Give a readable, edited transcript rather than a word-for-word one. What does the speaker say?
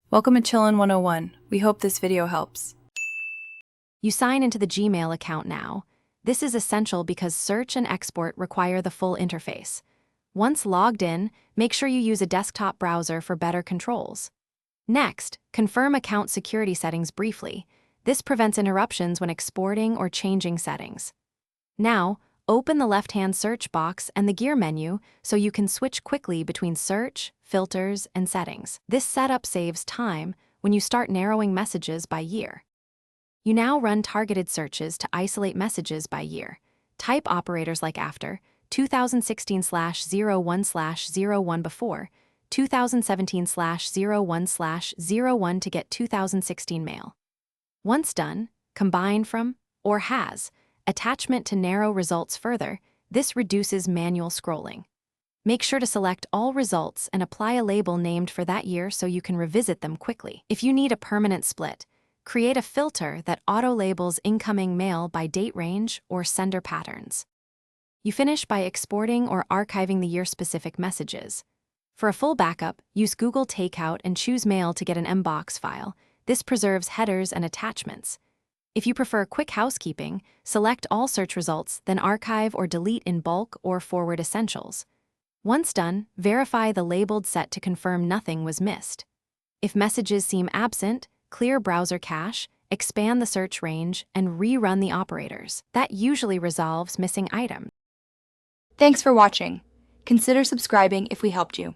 Welcome to Chillin' 101. We hope this video helps. You sign into the Gmail account now. This is essential because search and export require the full interface. Once logged in, make sure you use a desktop browser for better controls. Next, confirm account security settings briefly. This prevents interruptions when exporting or changing settings. Now, open the left-hand search box and the gear menu so you can switch quickly between search, filters, and settings. This setup saves time when you start narrowing messages by year. You now run targeted searches to isolate messages by year. Type operators like after, 2016/01/01 before, 2017/01/01 to get 2016 mail. Once done, combine from or has attachment to narrow results further. This reduces manual scrolling. Make sure to select all results and apply a label named for that year so you can revisit them quickly. If you need a permanent split, create a filter that auto-labels incoming mail by date range or sender patterns. You finish by exporting or archiving the year-specific messages. For a full backup, use Google Takeout and choose Mail to get an mbox file. This preserves headers and attachments. If you prefer quick housekeeping, select all search results, then archive or delete in bulk or forward essentials. Once done, verify the labeled set to confirm nothing was missed. If messages seem absent, clear browser cache, expand the search range, and rerun the operators. That usually resolves missing items. Thanks for watching. Consider subscribing if we helped you.